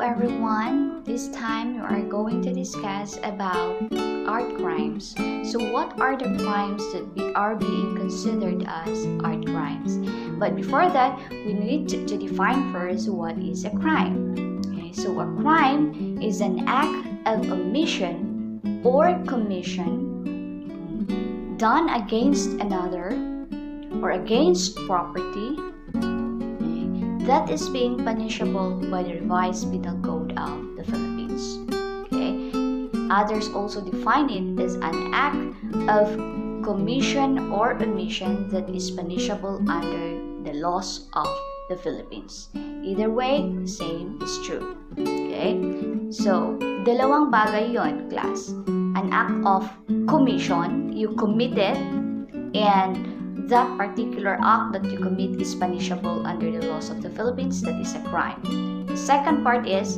everyone, this time we are going to discuss about art crimes. So what are the crimes that are being considered as art crimes? But before that, we need to define first what is a crime. Okay, so a crime is an act of omission or commission done against another or against property that is being punishable by the revised penal code of the Philippines. Okay? Others also define it as an act of commission or omission that is punishable under the laws of the Philippines. Either way, the same is true. Okay? So, dalawang bagay yon, class. An act of commission, you commit it, and that particular act that you commit is punishable under the laws of the Philippines. That is a crime. The second part is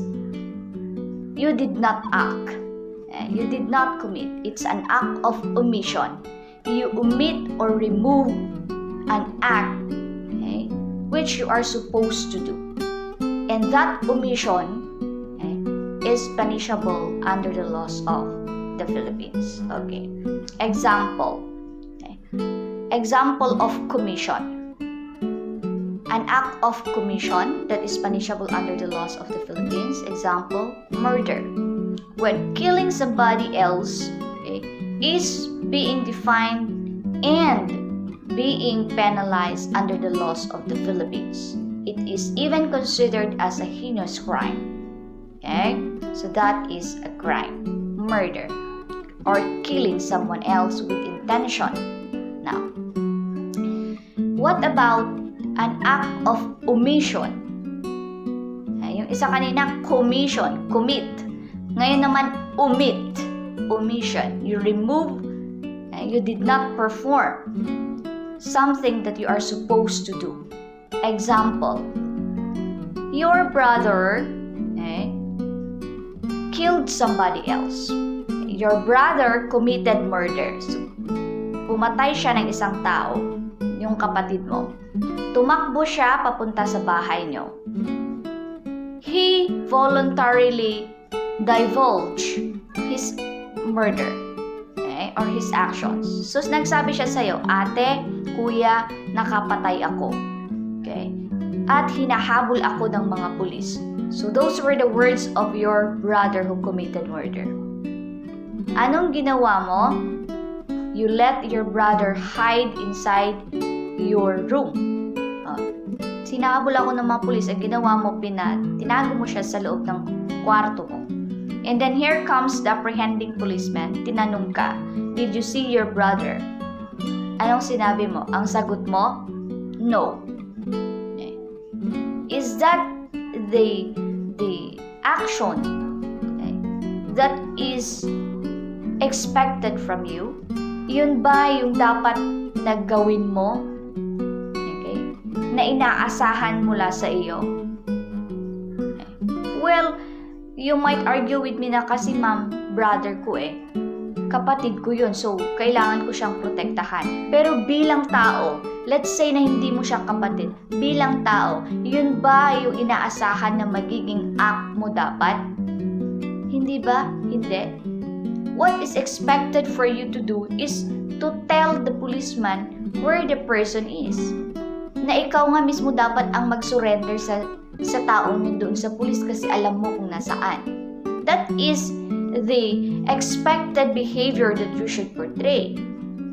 you did not act. You did not commit. It's an act of omission. You omit or remove an act, okay, which you are supposed to do. And that omission is punishable under the laws of the Philippines. Okay. Example of commission. An act of commission that is punishable under the laws of the Philippines. Example, murder. When killing somebody else is being defined and being penalized under the laws of the Philippines. It is even considered as a heinous crime. Okay? So that is a crime. Murder. Or killing someone else with intention. Now, what about an act of omission? Yung isa kanina, commission, commit. Ngayon naman, omit, omission. You remove, you did not perform something that you are supposed to do. Example, your brother killed somebody else. Your brother committed murder. So, pumatay siya ng isang tao, yung kapatid mo. Tumakbo siya papunta sa bahay nyo. He voluntarily divulged his murder, or his actions. So, nagsabi siya sa'yo, ate, kuya, nakapatay ako. Okay? At hinahabol ako ng mga pulis. So, those were the words of your brother who committed murder. Anong ginawa mo? You let your brother hide inside your room. Sinahabol ako ng mga pulis, ang ginawa mo, tinago mo siya sa loob ng kwarto mo. And then here comes the apprehending policeman. Tinanong ka, did you see your brother? Anong sinabi mo? Ang sagot mo, no. Is that the action that is expected from you? Yun ba yung dapat naggawin mo? Okay? Na inaasahan mula sa iyo? Okay. Well, you might argue with me na kasi ma'am, brother ko kapatid ko yun, so kailangan ko siyang protektahan. Pero bilang tao, let's say na hindi mo siya kapatid, bilang tao, yun ba yung inaasahan na magiging act mo dapat? Hindi ba? Hindi. What is expected for you to do is to tell the policeman where the person is. Na ikaw nga mismo dapat ang mag-surrender sa taong yun doon sa police kasi alam mo kung nasaan. That is the expected behavior that you should portray.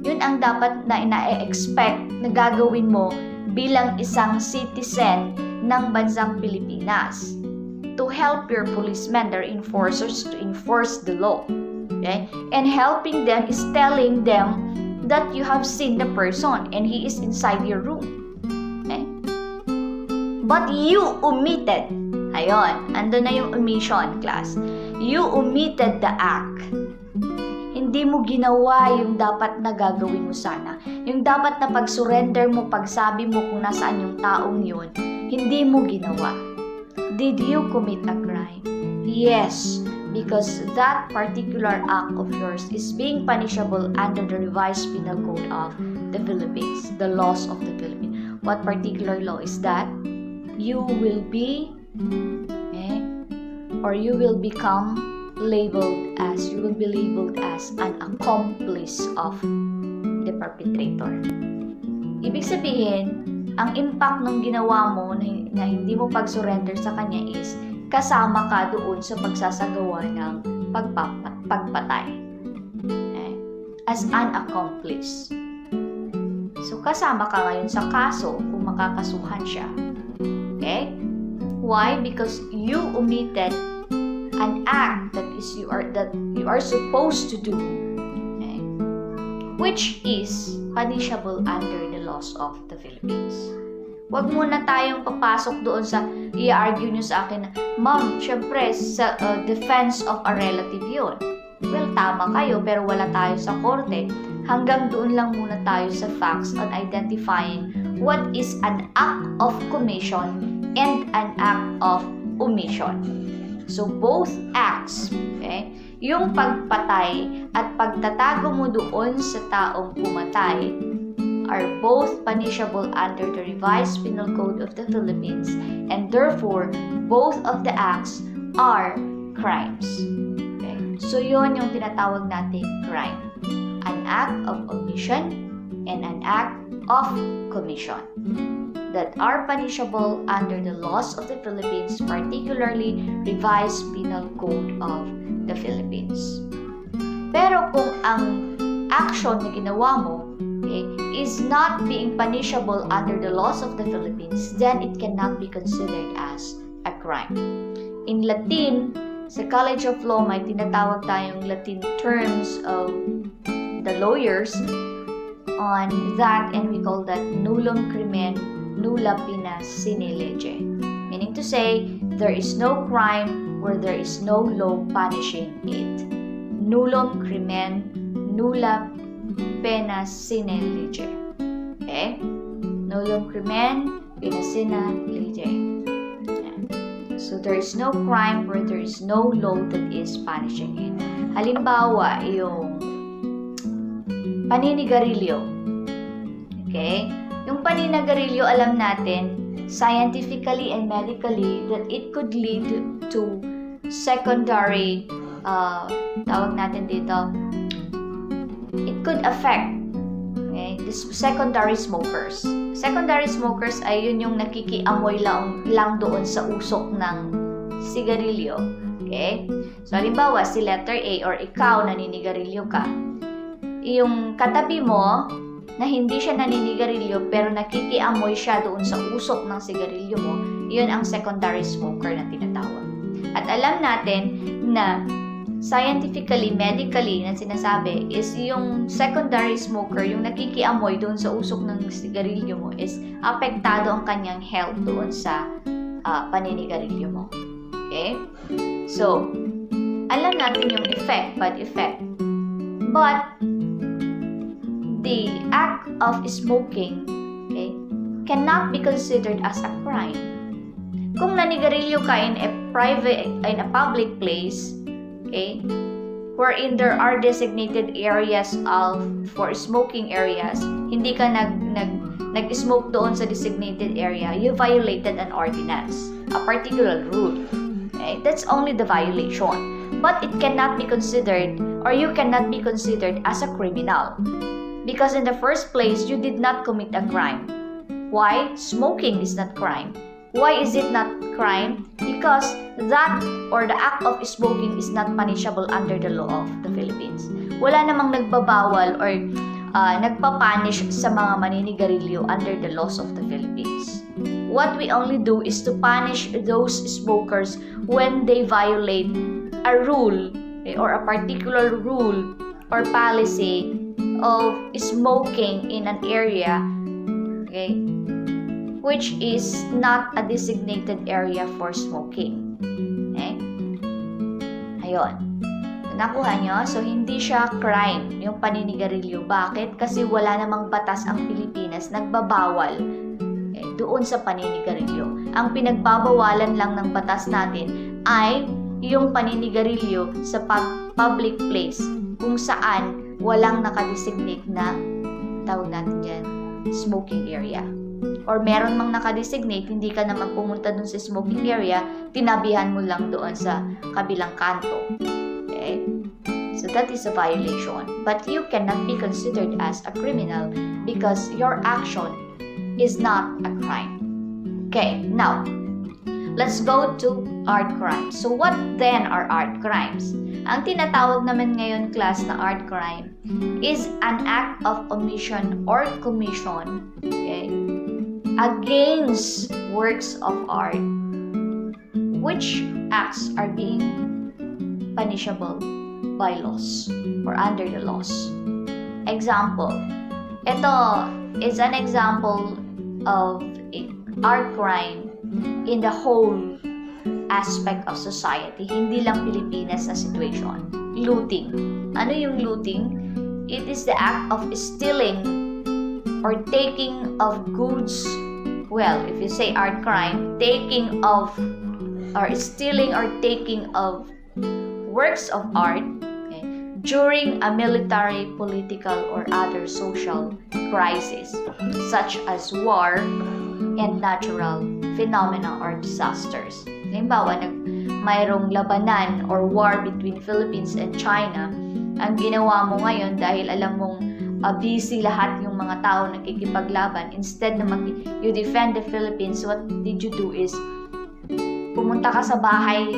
Yun ang dapat na ina-expect na gagawin mo bilang isang citizen ng bansang Pilipinas. To help your policemen, their enforcers, to enforce the law. Okay? And helping them is telling them that you have seen the person and he is inside your room. Okay? But you omitted. Ayun, andun na yung omission, class. You omitted the act. Hindi mo ginawa yung dapat na gagawin mo sana. Yung dapat na pag-surrender mo, pagsabi mo kung nasaan yung taong yun, hindi mo ginawa. Did you commit a crime? Yes. Because that particular act of yours is being punishable under the revised penal code of the Philippines, the laws of the Philippines. What particular law is that? You will be or you will be labeled as an accomplice of the perpetrator. Ibig sabihin, ang impact ng ginawa mo na hindi mo pag-surrender sa kanya is kasama ka doon sa pagsasagawa ng pagpatay. Okay? As an accomplice. So, kasama ka ngayon sa kaso kung makakasuhan siya. Okay? Why? Because you omitted an act that you are supposed to do, okay? Which is punishable under the laws of the Philippines. Huwag muna tayong papasok doon sa i-argue nyo sa akin na, ma'am, syempre, sa defense of a relative yun. Well, tama kayo, pero wala tayo sa korte. Hanggang doon lang muna tayo sa facts on identifying what is an act of commission and an act of omission. So, both acts, okay, yung pagpatay at pagtatago mo doon sa taong pumatay are both punishable under the Revised Penal Code of the Philippines, and therefore, both of the acts are crimes. Okay? So, yun yung tinatawag nating crime. An act of omission and an act of commission that are punishable under the laws of the Philippines, particularly Revised Penal Code of the Philippines. Pero kung ang action na ginawa mo, okay, is not being punishable under the laws of the Philippines, then it cannot be considered as a crime. In Latin, sa College of Law, may tinatawag tayong Latin terms of the lawyers on that, and we call that nullum crimen nulla pena sine lege. Meaning to say, there is no crime where there is no law punishing it. Nullum crimen nulla pena sine lege. Okay? Nullum crimen pena sine lege. So, there is no crime where there is no law that is punishing it. Halimbawa, yung paninigarilyo. Okay? Yung paninigarilyo, alam natin, scientifically and medically, that it could lead to secondary, tawag natin dito, it could affect, okay, the secondary smokers. Secondary smokers ay yun yung nakikiamoy lang doon sa usok ng sigarilyo. Okay? So, halimbawa, si letter A or ikaw naninigarilyo ka, yung katabi mo na hindi siya naninigarilyo pero nakikiamoy siya doon sa usok ng sigarilyo mo, yun ang secondary smoker na tinatawag. At alam natin na scientifically, medically na sinasabi is yung secondary smoker, yung nakikiamoy doon sa usok ng sigarilyo mo is apektado ang kanyang health doon sa paninigarilyo mo. Okay? So, alam natin yung effect, bad effect. But, the act of smoking, okay, cannot be considered as a crime. Kung nanigarilyo ka in a public place, okay, wherein there are designated areas for smoking areas, hindi ka nag-smoke doon sa designated area, you violated an ordinance, a particular rule. Okay? That's only the violation. But it cannot be considered, or you cannot be considered as a criminal. Because in the first place, you did not commit a crime. Why? Smoking is not crime. Why is it not crime? Because that or the act of smoking is not punishable under the law of the Philippines. Wala namang nagbabawal or nagpapunish sa mga maninigarilyo under the laws of the Philippines. What we only do is to punish those smokers when they violate a rule, okay, or a particular rule or policy of smoking in an area, okay, which is not a designated area for smoking. Okay? Ayun. Nakuha nyo? So, hindi siya crime, yung paninigarilyo. Bakit? Kasi wala namang batas ang Pilipinas nagbabawal, okay, doon sa paninigarilyo. Ang pinagbabawalan lang ng batas natin ay yung paninigarilyo sa public place kung saan walang nakadesignate na, tawag natin dyan, smoking area. or meron mang nakadesignate, hindi ka naman pumunta dun sa smoking area, tinabihan mo lang doon sa kabilang kanto. Okay? So that is a violation. But you cannot be considered as a criminal because your action is not a crime. Okay, now, let's go to art crimes. So what then are art crimes? Ang tinatawag naman ngayon class na art crime is an act of omission or commission, okay, against works of art which acts are being punishable by laws or under the laws. Example, ito is an example of art crime in the whole aspect of society, hindi lang Pilipinas na situation. Looting. Ano yung looting? It is the act of stealing or taking of goods. Well, if you say art crime, taking of or stealing or taking of works of art, okay, during a military, political, or other social crisis, such as war and natural phenomena or disasters. Halimbawa, mayroong labanan or war between Philippines and China. Ang ginawa mo ngayon dahil alam mong busy lahat yung mga tao nakikipaglaban, instead na you defend the Philippines, what did you do is pumunta ka sa bahay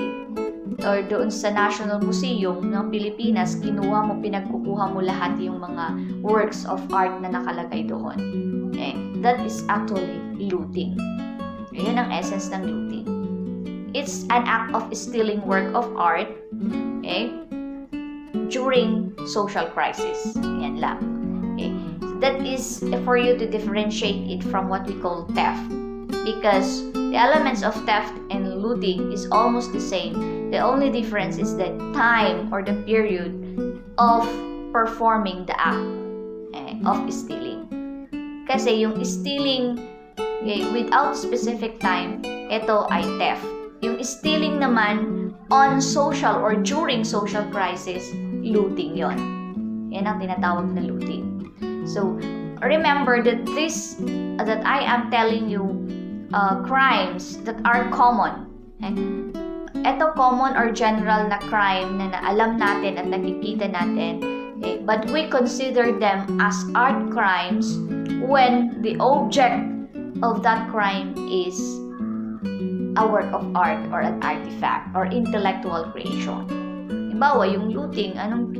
or doon sa National Museum ng Pilipinas, kinuha mo, pinagkukuha mo lahat yung mga works of art na nakalagay doon. Okay? That is actually looting. Yun ang essence ng looting. It's an act of stealing work of art, okay, during social crisis. Yan lang. Okay? That is for you to differentiate it from what we call theft. Because the elements of theft and looting is almost the same. The only difference is the time or the period of performing the act of stealing. Kasi yung stealing without specific time, ito ay theft. Yung stealing naman on social or during social crisis, looting yon. Yan ang tinatawag na looting. So, remember that that I am telling you crimes that are common. Ito common or general na crime na alam natin at nakikita natin. Okay? But we consider them as art crimes when the object of that crime is a work of art or an artifact or intellectual creation. Halimbawa, yung looting, anong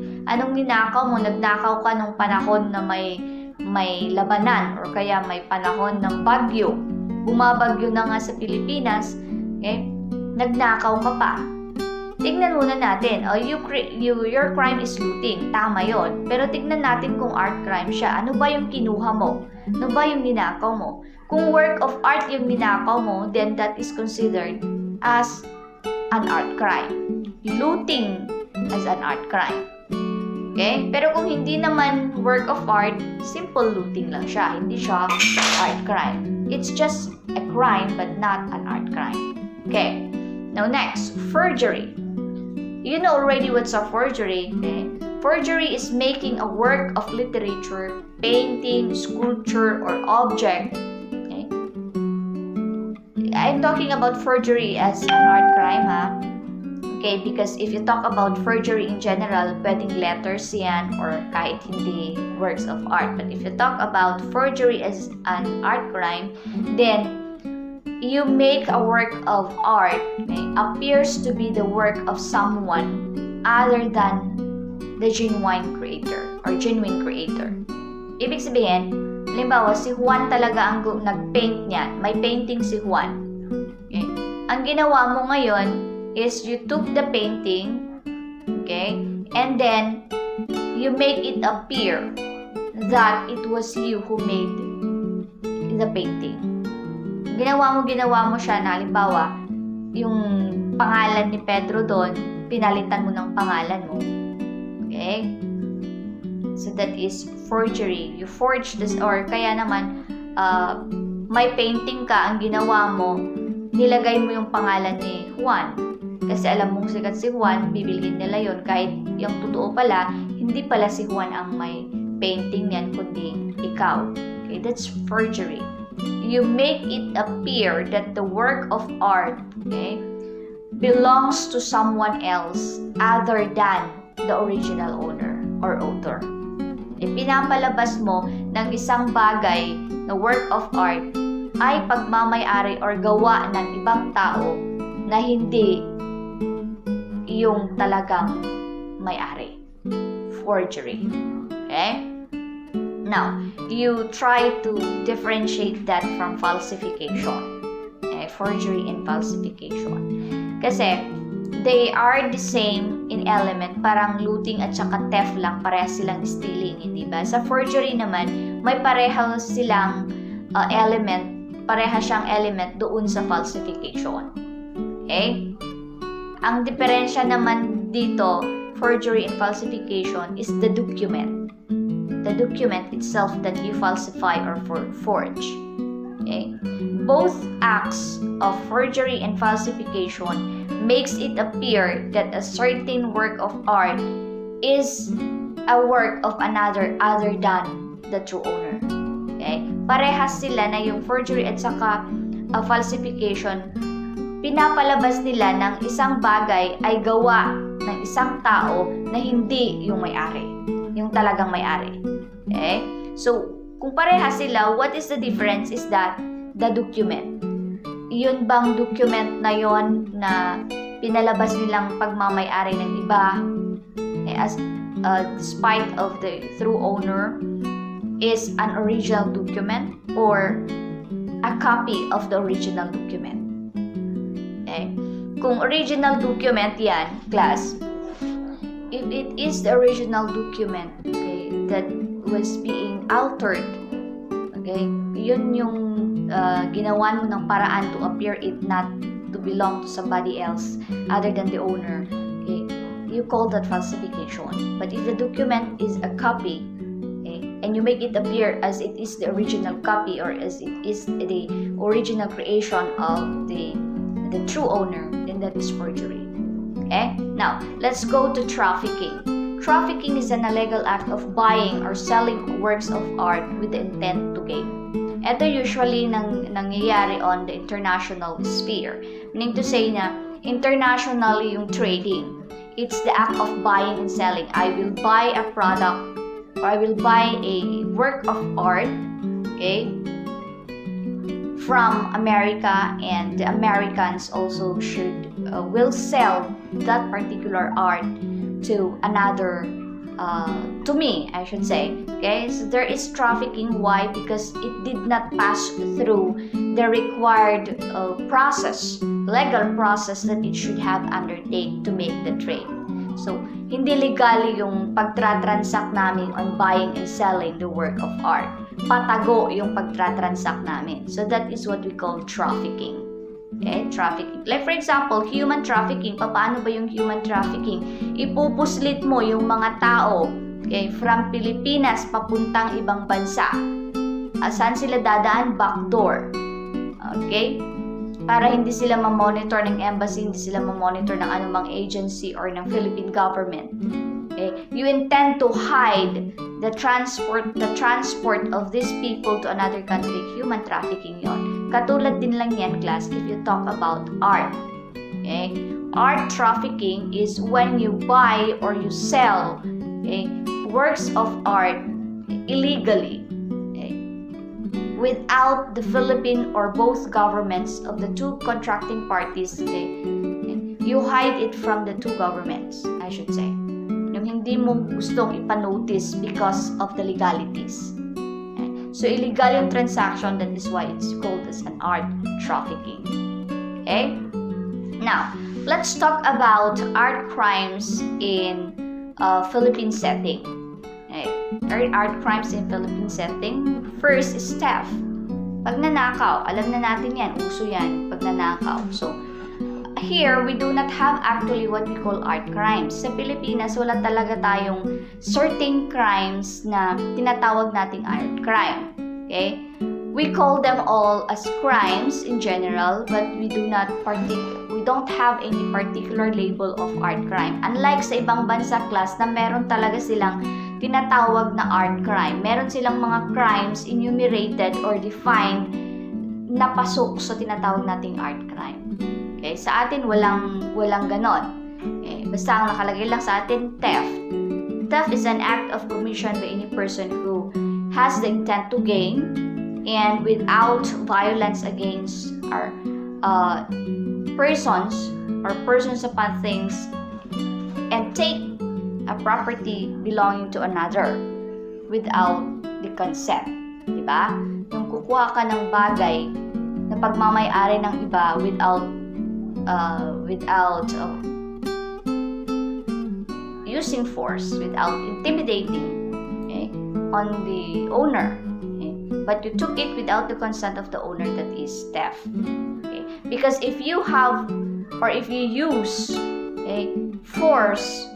ninakaw mo? Nagnakaw ka nung panahon na may labanan or kaya may panahon ng bagyo. Bumabagyo na nga sa Pilipinas, okay? Nagnakaw ka pa. Tignan muna natin, your crime is looting, tama yon. Pero tignan natin kung art crime siya. Ano ba yung kinuha mo? Ano ba yung ninakaw mo? Kung work of art yung ninakaw mo, then that is considered as an art crime. Looting as an art crime. Okay? Pero kung hindi naman work of art, simple looting lang siya. Hindi siya art crime. It's just a crime but not an art crime. Okay? Now next, forgery. You know already what's a forgery. Okay? Forgery is making a work of literature, painting, sculpture, or object. Okay? I'm talking about forgery as an art crime, ha? Okay, because if you talk about forgery in general, pwedeng letters yan or kahit hindi works of art. But if you talk about forgery as an art crime, then you make a work of art, okay, appears to be the work of someone other than the genuine creator or genuine creator. Ibig sabihin, halimbawa, si Juan talaga ang nag-paint niyan. May painting si Juan. Okay? Ang ginawa mo ngayon is you took the painting, okay, and then you make it appear that it was you who made the painting. Ginawa mo siya na halimbawa, yung pangalan ni Pedro doon, pinalitan mo ng pangalan mo. Okay? So that is forgery. You forge this, or kaya naman, may painting ka, ang ginawa mo, nilagay mo yung pangalan ni Juan. Kasi alam mong sikat si Juan, bibilhin nila yon kahit yung totoo pala, hindi pala si Juan ang may painting niyan, kundi ikaw. Okay, that's forgery. you make it appear that the work of art, okay, belongs to someone else other than the original owner or author. Pinapalabas mo ng isang bagay na work of art ay pagmamay-ari or gawa ng ibang tao na hindi yung talagang may-ari. Forgery. Okay? Now, you try to differentiate that from falsification. Okay? Forgery and falsification. Kasi, they are the same in element, parang looting at saka theft lang, parehas silang stealing, hindi ba? Sa forgery naman, may pareha silang pareha siyang element doon sa falsification. Okay? Ang diferensya naman dito, forgery and falsification, is the document. The document itself that you falsify or forge. Okay? Both acts of forgery and falsification makes it appear that a certain work of art is a work of another other than the true owner. Okay? Parehas sila na yung forgery at saka falsification, pinapalabas nila ng isang bagay ay gawa ng isang tao na hindi yung may-ari, yung talagang may-ari. Okay? So, kung parehas sila, what is the difference is that the document. Yun bang document na yon na pinalabas nilang pagmamay-ari ng iba, as despite of the true owner, is an original document or a copy of the original document. Okay? Kung original document yan, class, if it is the original document, okay, that was being altered, okay, yun yung ginawan mo ng paraan to appear it not to belong to somebody else other than the owner, okay, you call that falsification. But if the document is a copy, okay, and you make it appear as it is the original copy or as it is the original creation of the true owner, then that is forgery. Okay? Now, let's go to trafficking. Trafficking is an illegal act of buying or selling works of art with the intent to gain. Ito usually nangyayari on the international sphere. Meaning to say na internationally yung trading. It's the act of buying and selling. I will buy a product or I will buy a work of art, okay, from America, and the Americans also will sell that particular art to another, to me, I should say. Okay, so there is trafficking. Why? Because it did not pass through the required legal process that it should have undertaken to make the trade. So, hindi legal yung pagtra-transact namin on buying and selling the work of art. Patago yung pagtra-transact namin. So, that is what we call trafficking. Okay, trafficking. Like for example, human trafficking. Paano ba yung human trafficking? Ipupuslit mo yung mga tao, okay, from Pilipinas papuntang ibang bansa. Saan sila dadaan? Backdoor. Okay? Para hindi sila ma-monitor ng embassy, hindi sila ma-monitor ng anumang agency or ng Philippine government. Okay? You intend to hide the transport of these people to another country. Human trafficking yon. Katulad din lang yan, class, if you talk about art. Okay? Art trafficking is when you buy or you sell, okay, works of art illegally, okay, without the Philippine or both governments of the two contracting parties. Okay? You hide it from the two governments, I should say. Yung hindi mo gustong ipanotice because of the legalities. So, illegal yung transaction, that is why it's called as an art trafficking. Okay? Now, let's talk about art crimes in Philippine setting. Okay? Art crimes in Philippine setting. First is theft. Pagnanakaw, alam na natin yan, uso yan, pagnanakaw. So, here, we do not have actually what we call art crimes. Sa Pilipinas, wala talaga tayong certain crimes na tinatawag nating art crime. Okay? We call them all as crimes in general, but we don't have any particular label of art crime. Unlike sa ibang bansa, class, na meron talaga silang tinatawag na art crime. Meron silang mga crimes enumerated or defined napasok sa tinatawag nating art crime. Okay? Sa atin, walang ganon. Okay? Basta ang nakalagay lang sa atin, theft. Theft is an act of commission by any person who has the intent to gain and without violence against our persons upon things and take a property belonging to another without the consent. Diba? Yung kukuha ka ng bagay na pagmamay-ari ng iba without using force, without intimidating, okay, on the owner. Okay? But you took it without the consent of the owner, that is theft. Okay? Because if you have or if you use, okay, force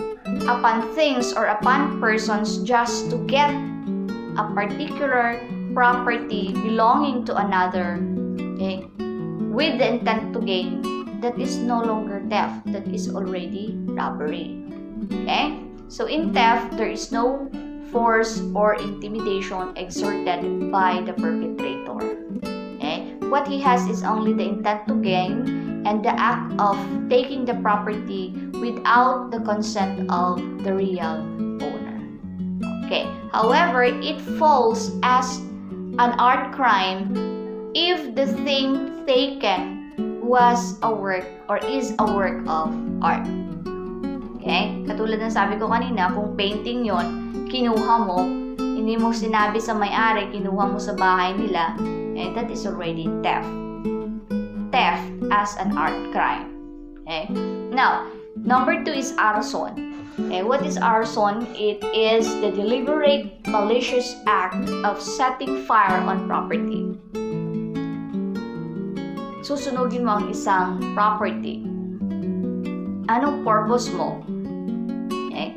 upon things or upon persons just to get a particular property belonging to another, okay, with the intent to gain, that is no longer theft, that is already robbery. Okay? So in theft, there is no force or intimidation exerted by the perpetrator. Okay? What he has is only the intent to gain and the act of taking the property without the consent of the real owner. Okay. However, it falls as an art crime if the thing taken was a work or is a work of art. Okay? Katulad ng sabi ko kanina, kung painting yon, kinuha mo, hindi mo sinabi sa may-ari, kinuha mo sa bahay nila, that is already theft. Theft as an art crime. Okay? Now, number 2 is arson. Okay, what is arson? It is the deliberate, malicious act of setting fire on property. Susunugin mo ang isang property. Anong purpose mo? Okay?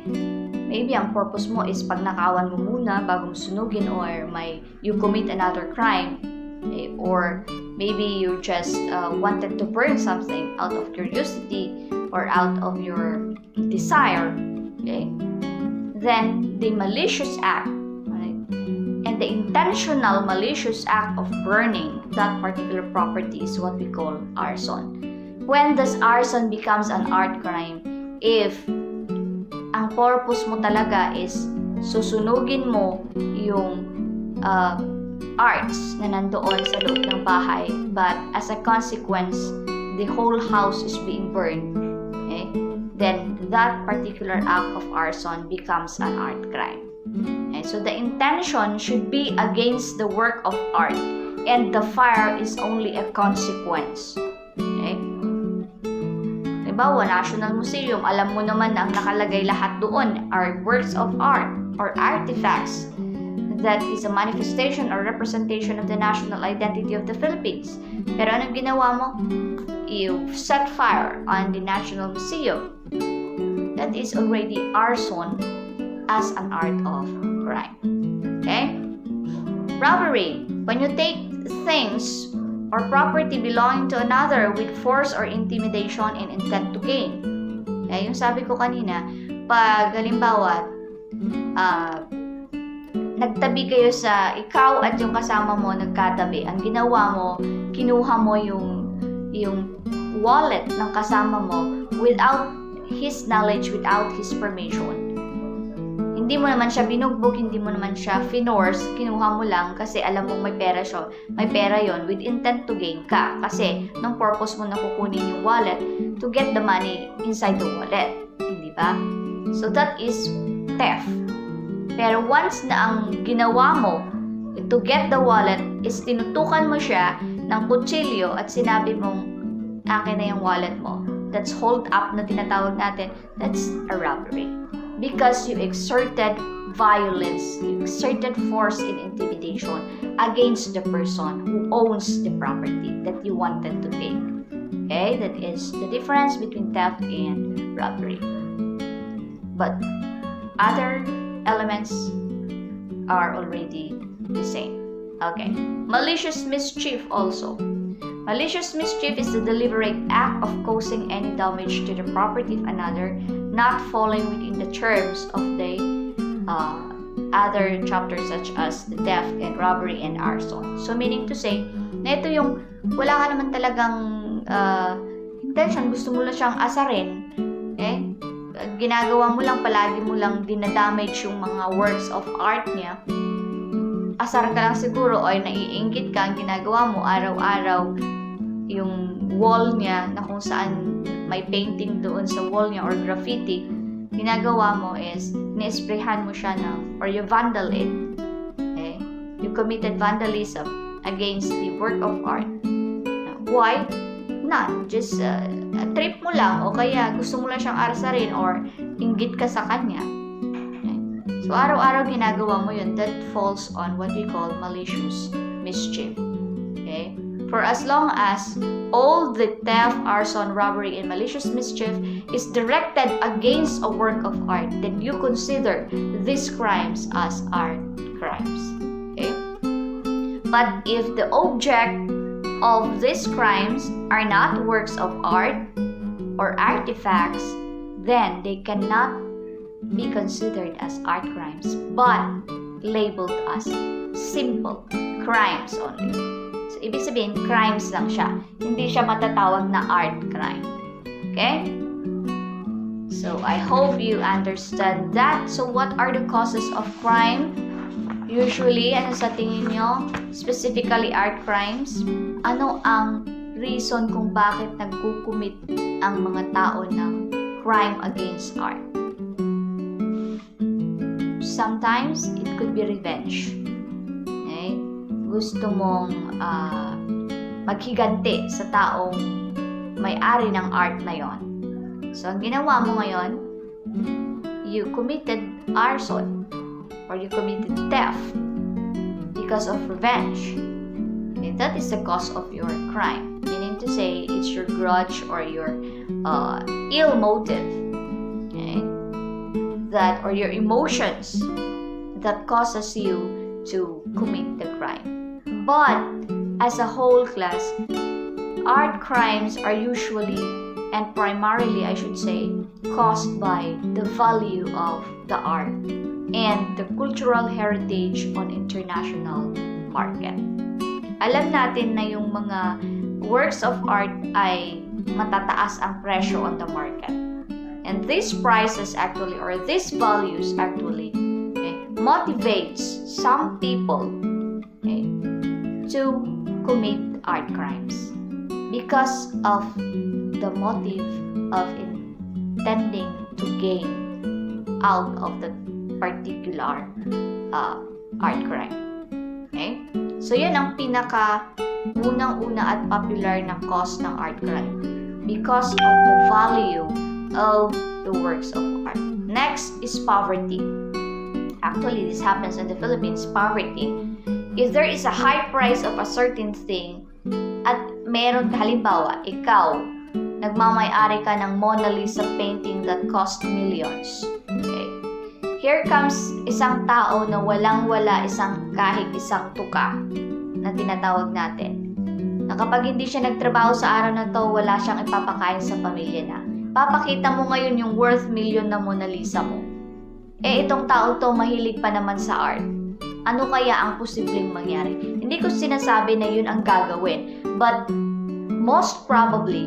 Maybe ang purpose mo is pagnakawan mo muna bago mo sunugin, or you commit another crime. Okay? Or maybe you just wanted to burn something out of curiosity or out of your desire. Okay? Then the malicious act, right, and the intentional malicious act of burning that particular property is what we call arson. When does arson becomes an art crime? If ang purpose mo talaga is susunugin mo yung arts na nandoon sa loob ng bahay, but as a consequence, the whole house is being burned, okay? Then that particular act of arson becomes an art crime. Okay? So the intention should be against the work of art, and the fire is only a consequence. Okay? Halimbawa, National Museum, alam mo naman na ang nakalagay lahat doon are works of art or artifacts that is a manifestation or representation of the national identity of the Philippines. Pero anong ginawa mo? You set fire on the National Museum. That is already arson as an art of crime. Okay? Robbery. When you take things or property belonging to another with force or intimidation and intent to gain. Okay? Yung sabi ko kanina, pag halimbawa, nagtabi kayo ikaw at yung kasama mo nagkatabi. Ang ginawa mo, kinuha mo yung wallet ng kasama mo without his knowledge, without his permission. Hindi mo naman siya binugbog, hindi mo naman siya finorce, kinuha mo lang kasi alam mong may pera yon with intent to gain ka. Kasi nung purpose mo na kukunin yung wallet to get the money inside the wallet. Hindi ba? So that is theft. Pero once na ang ginawa mo to get the wallet is tinutukan mo siya ng kutsilyo at sinabi mong akin na yung wallet mo, that's hold up na tinatawag natin, that's a robbery. Because you exerted violence, you exerted force and intimidation against the person who owns the property that you wanted to take. Okay, that is the difference between theft and robbery. But other elements are already the same. Okay. Malicious mischief also. Malicious mischief is the deliberate act of causing any damage to the property of another, not falling within the terms of the other chapters such as the theft and robbery and arson. So meaning to say, Na ito yung wala ka naman talagang intention, gusto mo lang siyang asarin. Okay? Ginagawa mo lang, palagi mo lang dinadamage yung mga works of art niya. Asar ka lang siguro o naiinggit ka, ang ginagawa mo araw-araw yung wall niya na kung saan may painting doon sa wall niya or graffiti, ginagawa mo is ni-sprayhan mo siya or you vandal it. Okay? You committed vandalism against the work of art. Why? None. Just trip mo lang o kaya gusto mo lang siyang arasarin or inggit ka sa kanya. Okay? So, araw-araw ginagawa mo yun. That falls on what we call malicious mischief. Okay? For as long as all the theft, arson, robbery, and malicious mischief is directed against a work of art, then you consider these crimes as art crimes. Okay? But if the object of these crimes are not works of art or artifacts, then they cannot be considered as art crimes, but labeled as simple crimes only. So, ibig sabihin, crimes lang siya. Hindi siya matatawag na art crime. Okay? So, I hope you understand that. So, what are the causes of crime? Usually, ano sa tingin nyo? Specifically, art crimes. Ano ang reason kung bakit nagkukumit ang mga tao ng crime against art? Sometimes, it could be revenge. Okay? Gusto mong maghiganti sa taong may-ari ng art na yon. So, ang ginawa mo ngayon, you committed arson or you committed theft because of revenge. Okay? That is the cause of your crime. Meaning to say, it's your grudge or your ill motive. Okay? That or your emotions that causes you to commit the crime. But as a whole class, art crimes are usually and primarily, I should say, caused by the value of the art and the cultural heritage on international market. Alam natin na yung mga works of art ay matataas ang presyo on the market. And these prices actually, or these values actually, okay, motivates some people, okay, to commit art crimes because of the motive of intending to gain out of the particular art crime. Okay? So, yan ang pinaka unang-una at popular na cause ng art crime because of the value of the works of art. Next is poverty. Actually, this happens in the Philippines, poverty. If there is a high price of a certain thing at meron, halimbawa, ikaw, nagmamay-ari ka ng Mona Lisa painting that cost millions. Okay. Here comes isang tao na walang-wala kahit isang tuka na tinatawag natin. Na kapag hindi siya nagtrabaho sa araw na to, wala siyang ipapakain sa pamilya na. Papakita mo ngayon yung worth million na Mona Lisa mo. Itong tao to mahilig pa naman sa art. Ano kaya ang posibleng mangyari? Hindi ko sinasabi na yun ang gagawin. But most probably,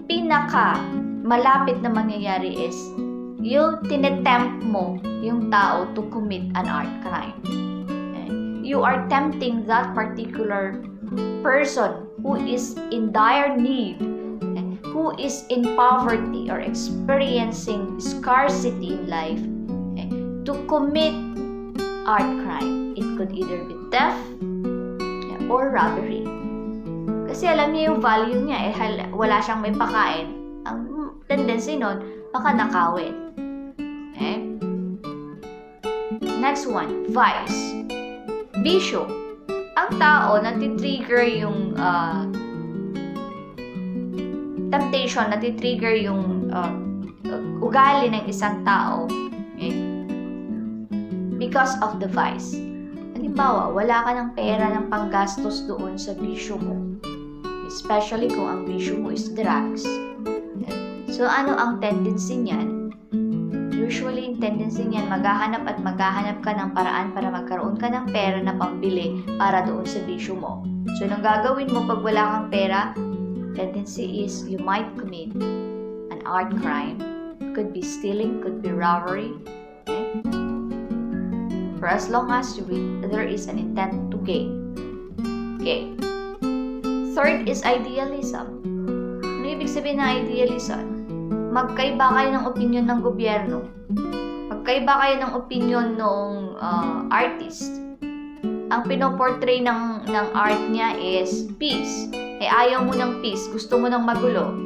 pinaka malapit na mangyayari is yung tinetempt mo yung tao to commit an art crime. Okay? You are tempting that particular person who is in dire need, who is in poverty or experiencing scarcity in life, okay, to commit art crime. It could either be theft or robbery. Kasi alam niya yung value niya, wala siyang may pakain. Ang tendency nun, baka nakawin. Okay? Next one, vice. Bisyo. Ang tao, natitrigger yung temptation, natitrigger yung ugali ng isang tao, okay, because of the vice. Halimbawa, wala ka ng pera ng panggastos doon sa bisyo mo. Especially kung ang bisyo mo is drugs. Okay. So, ano ang tendency niyan? Usually, yung tendency niyan, maghahanap ka ng paraan para magkaroon ka ng pera na pambili para doon sa bisyo mo. So, anong gagawin mo pag wala kang pera? Tendency is you might commit an art crime. Could be stealing, could be robbery. Okay? For as long as there is an intent to gain. Okay. Third is idealism. Ano ibig sabihin ng idealism? Magkaiba kayo ng opinion ng gobyerno. Magkaiba kayo ng opinion ng artist. Ang pinoportray ng art niya is peace. Ayaw mo ng peace, gusto mo ng magulo.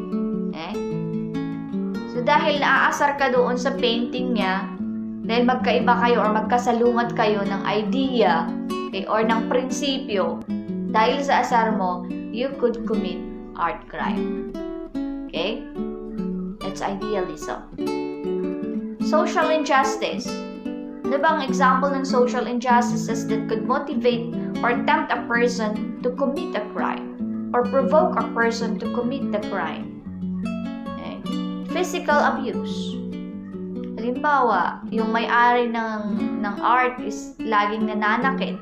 So dahil naaasar ka doon sa painting niya, dahil magkaiba kayo or magkasalungat kayo ng idea or ng prinsipyo, dahil sa asar mo, you could commit art crime. Okay? That's idealism. Social injustice. Ano bang example ng social injustices that could motivate or tempt a person to commit a crime or provoke a person to commit the crime? Okay. Physical abuse. Halimbawa, yung may-ari ng art is laging nananakit.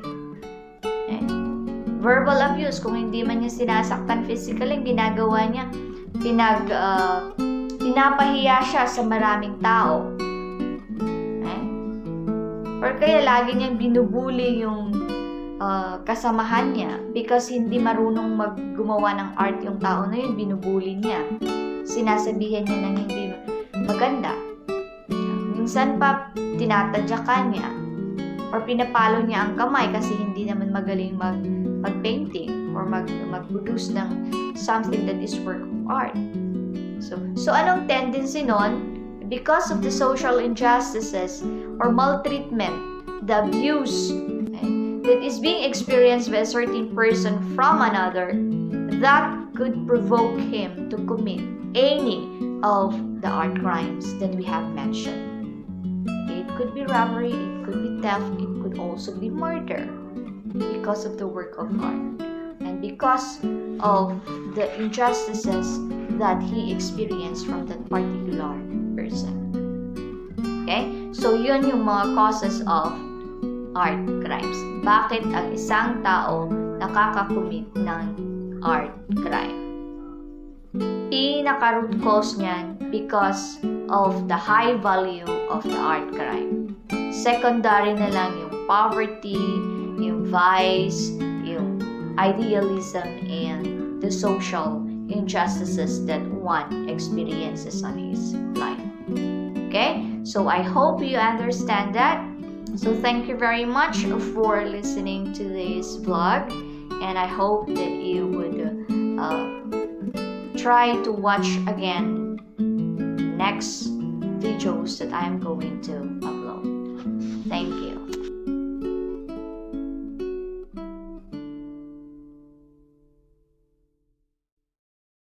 Okay. Verbal abuse, kung hindi man niya sinasaktan physically, ginagawa niya, pinapahiya siya sa maraming tao. Or kaya lagi niyang binubuli yung kasamahan niya because hindi marunong gumawa ng art yung tao na yun, binubuli niya. Sinasabihan niya ng hindi maganda. Minsan pa, tinatadyakan niya or pinapalo niya ang kamay kasi hindi naman magaling mag-painting or mag-produce ng something that is work of art. So anong tendency nun? Because of the social injustices or maltreatment, the abuse that is being experienced by a certain person from another, that could provoke him to commit any of the art crimes that we have mentioned. It could be robbery, it could be theft, it could also be murder because of the work of art and because of the injustices that he experienced from that particular person. Okay? So, yun yung mga causes of art crimes. Bakit ang isang tao nakakakumit ng art crime? Pinaka-root cause niyan because of the high value of the art crime. Secondary na lang yung poverty, yung vice, yung idealism, and the social injustices that one experiences on his life. Okay? So I hope you understand that. So thank you very much for listening to this vlog, and I hope that you would try to watch again next videos that I am going to upload. Thank you.